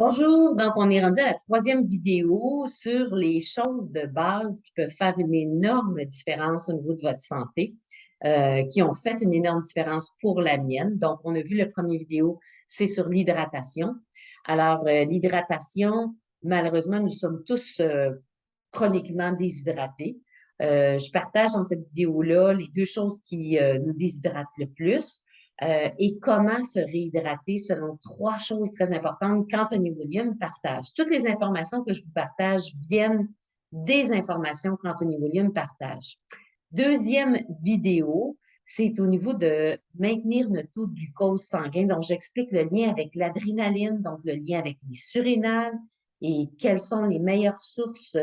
Bonjour, donc on est rendu à la troisième vidéo sur les choses de base qui peuvent faire une énorme différence au niveau de votre santé, qui ont fait une énorme différence pour la mienne. Donc, on a vu le premier vidéo, c'est sur l'hydratation. Alors, l'hydratation, malheureusement, nous sommes tous chroniquement déshydratés. Je partage dans cette vidéo-là les deux choses qui nous déshydratent le plus et comment se réhydrater selon trois choses très importantes qu'Anthony William partage. Toutes les informations que je vous partage viennent des informations qu'Anthony William partage. Deuxième vidéo, c'est au niveau de maintenir notre taux de glucose sanguin. Donc, j'explique le lien avec l'adrénaline, donc le lien avec les surrénales et quelles sont les meilleures sources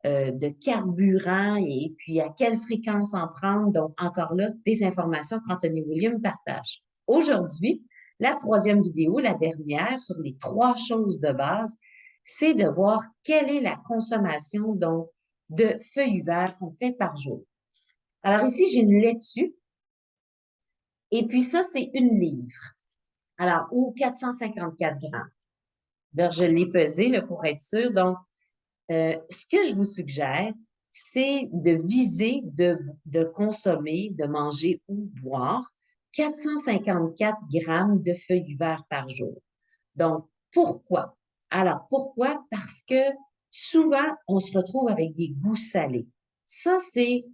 de carburant et puis à quelle fréquence en prendre. Donc, encore là, des informations qu'Anthony William partage. Aujourd'hui, la troisième vidéo, la dernière, sur les trois choses de base, c'est de voir quelle est la consommation donc, de feuilles vertes qu'on fait par jour. Alors ici, j'ai une laitue et puis ça, c'est une livre. Alors, ou 454 grammes. Alors, je l'ai pesé là, pour être sûr. Donc, ce que je vous suggère, c'est de viser de consommer, de manger ou boire 454 grammes de feuilles vertes par jour. Donc, pourquoi? Alors, pourquoi? Parce que souvent, on se retrouve avec des goûts salés. Ça, c'est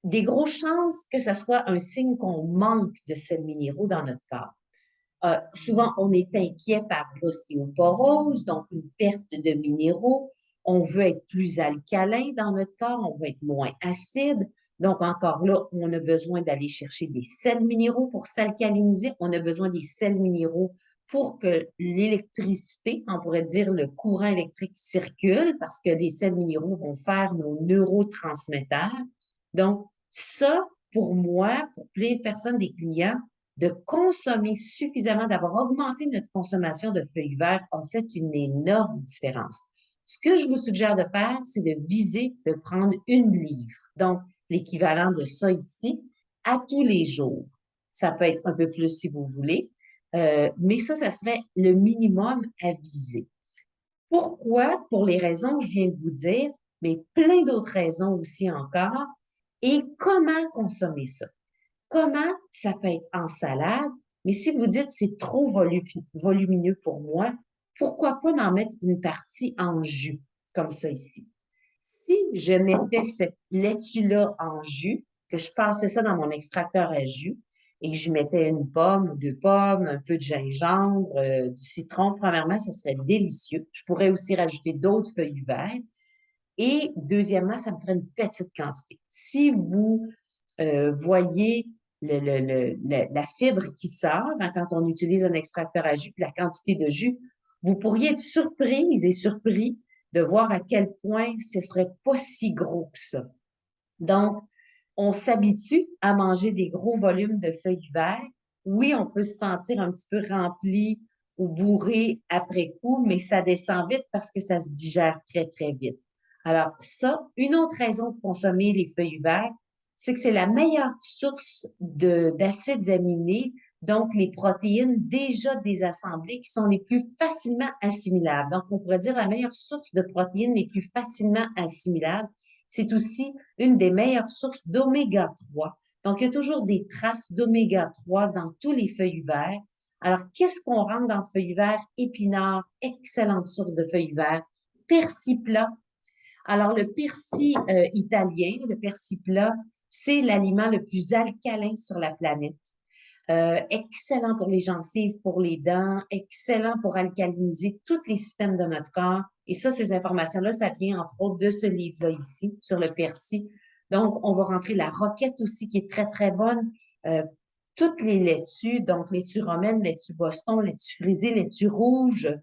des grosses chances que ce soit un signe qu'on manque de sels minéraux dans notre corps. Souvent, on est inquiet par l'ostéoporose, donc une perte de minéraux. On veut être plus alcalin dans notre corps, on veut être moins acide. Donc, encore là, on a besoin d'aller chercher des sels minéraux pour s'alcaliniser. On a besoin des sels minéraux pour que l'électricité, on pourrait dire le courant électrique circule, parce que les sels minéraux vont faire nos neurotransmetteurs. Donc, ça, pour moi, pour plein de personnes, des clients, de consommer suffisamment, d'avoir augmenté notre consommation de feuilles vertes a fait une énorme différence. Ce que je vous suggère de faire, c'est de viser de prendre une livre, donc l'équivalent de ça ici, à tous les jours. Ça peut être un peu plus si vous voulez, mais ça serait le minimum à viser. Pourquoi? Pour les raisons que je viens de vous dire, mais plein d'autres raisons aussi encore. Et comment consommer ça? Comment ça peut être en salade, mais si vous dites c'est trop volumineux pour moi, pourquoi pas en mettre une partie en jus, comme ça ici. Si je mettais cette laitue-là en jus, que je passais ça dans mon extracteur à jus, et que je mettais une pomme ou deux pommes, un peu de gingembre, du citron, premièrement, ça serait délicieux. Je pourrais aussi rajouter d'autres feuilles vertes. Et deuxièmement, ça me ferait une petite quantité. Si vous voyez la fibre qui sort quand on utilise un extracteur à jus, puis la quantité de jus, vous pourriez être surprise et surpris de voir à quel point ce serait pas si gros que ça. Donc, on s'habitue à manger des gros volumes de feuilles vertes. Oui, on peut se sentir un petit peu rempli ou bourré après coup, mais ça descend vite parce que ça se digère très, très vite. Alors, ça, une autre raison de consommer les feuilles vertes, c'est que c'est la meilleure source d'acides aminés, donc les protéines déjà désassemblées qui sont les plus facilement assimilables. Donc, on pourrait dire la meilleure source de protéines les plus facilement assimilables. C'est aussi une des meilleures sources d'oméga 3. Donc, il y a toujours des traces d'oméga 3 dans tous les feuilles vertes. Alors, qu'est-ce qu'on rentre dans le feuille vert? Épinards, excellente source de feuilles vertes. Persil plat. Alors, le persil italien, le persil plat, c'est l'aliment le plus alcalin sur la planète. Excellent pour les gencives, pour les dents, excellent pour alcaliniser tous les systèmes de notre corps. Et ça, ces informations-là, ça vient entre autres de ce livre-là ici, sur le persil. Donc, on va rentrer la roquette aussi, qui est très, très bonne. Euh, Toutes les laitues, donc laitue romaine, laitue Boston, laitue frisée, laitue rouge.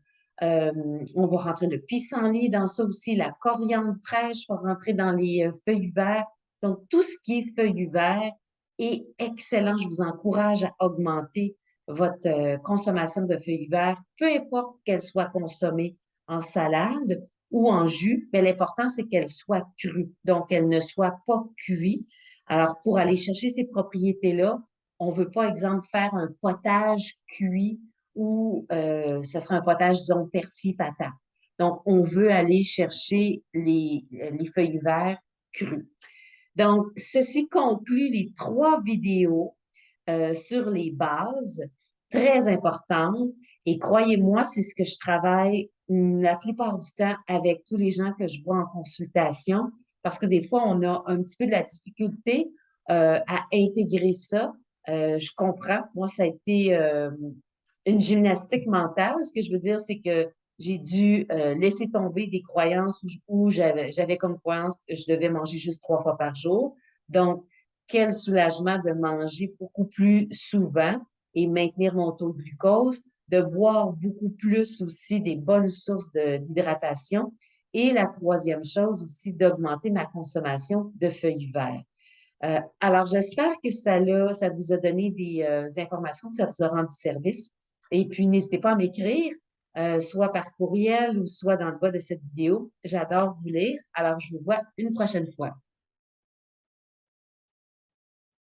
Euh, on va rentrer le pissenlit dans ça aussi, la coriandre fraîche va rentrer dans les feuilles vertes. Donc, tout ce qui est feuilles vertes est excellent. Je vous encourage à augmenter votre consommation de feuilles vertes, peu importe qu'elles soient consommées en salade ou en jus, mais l'important, c'est qu'elles soient crues, donc qu'elles ne soient pas cuites. Alors, pour aller chercher ces propriétés-là, on veut pas, exemple, faire un potage cuit ou ça sera un potage, disons, persil patate. Donc, on veut aller chercher les feuilles vertes crues. Donc, ceci conclut les 3 vidéos sur les bases, très importantes. Et croyez-moi, c'est ce que je travaille la plupart du temps avec tous les gens que je vois en consultation, parce que des fois, on a un petit peu de la difficulté à intégrer ça. Je comprends. Moi, ça a été une gymnastique mentale. Ce que je veux dire, c'est que j'ai dû laisser tomber des croyances où j'avais comme croyance que je devais manger juste 3 fois par jour. Donc, quel soulagement de manger beaucoup plus souvent et maintenir mon taux de glucose, de boire beaucoup plus aussi des bonnes sources d'hydratation. Et la troisième chose aussi, d'augmenter ma consommation de feuilles vertes. Alors, j'espère que ça vous a donné des informations, que ça vous a rendu service. Et puis, n'hésitez pas à m'écrire, soit par courriel ou soit dans le bas de cette vidéo. J'adore vous lire. Alors, je vous vois une prochaine fois.